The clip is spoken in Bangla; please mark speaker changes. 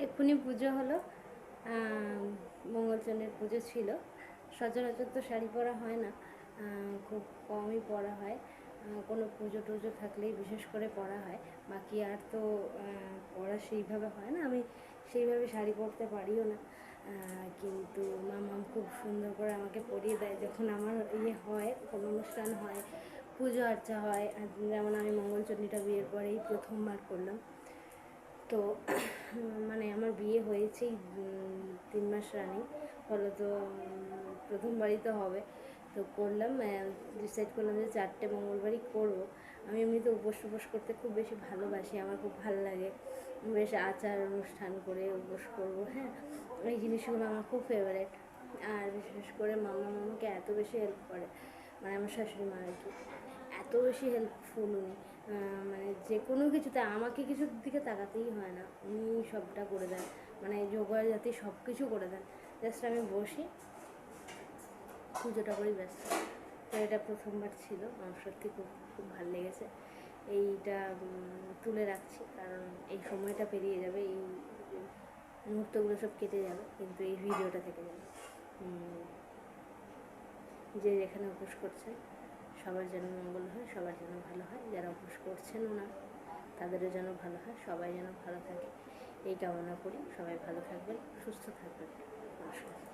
Speaker 1: এক্ষুনি পুজো হলো, মঙ্গলচণ্ডীর পুজো ছিল। সচরাচর তো শাড়ি পরা হয় না, খুব কমই পরা হয়। কোনো পুজো টুজো থাকলেই বিশেষ করে পরা হয়, বাকি আর তো পরা সেইভাবে হয় না। আমি সেইভাবে শাড়ি পরতে পারিও না, কিন্তু মামাম খুব সুন্দর করে আমাকে পরিয়ে দেয় যখন আমার হয়, কোনো অনুষ্ঠান হয়, পুজো আর্চা হয়। যেমন আমি মঙ্গলচণ্ডীটা বিয়ের পরেই প্রথমবার করলাম। তো মানে আমার বিয়ে হয়েছেই 3 মাস রানিং, ফলত প্রথমবারই তো হবে। তো করলাম, ডিসাইড করলাম যে 4টে মঙ্গলবারই করবো। আমি এমনিতে উপোস টুপোস করতে খুব বেশি ভালোবাসি, আমার খুব ভালো লাগে বেশ আচার অনুষ্ঠান করে উপোস করবো। হ্যাঁ, এই জিনিসগুলো আমার খুব ফেভারেট। আর বিশেষ করে মামাকে এত বেশি হেল্প করে, মানে আমার শাশুড়ি মা আর কি, এত বেশি হেল্পফুল উনি। মানে যে কোনো কিছুতে আমাকে কিছুর দিকে তাকাতেই হয় না, উনি সবটা করে দেন, মানে জোগাড় জাতি সব কিছু করে দেন। জাস্ট আমি বসি, পুজোটা করি, ব্যস্ত। তো এটা প্রথমবার ছিল, আমার সত্যি খুব খুব ভালো লেগেছে। এইটা তুলে রাখছি, কারণ এই সময়টা পেরিয়ে যাবে, এই মুহূর্তগুলো সব কেটে যাবে, কিন্তু এই ভিডিওটা থেকে যাবে। যে যেখানে উপোস করছেন সবার যেন মঙ্গল হয়, সবার যেন ভালো হয়। যারা উপোস করছেনও না তাদেরও যেন ভালো হয়, সবাই যেন ভালো থাকে এই কামনা করি। সবাই ভালো থাকবেন, সুস্থ থাকবেন। নমস্কার।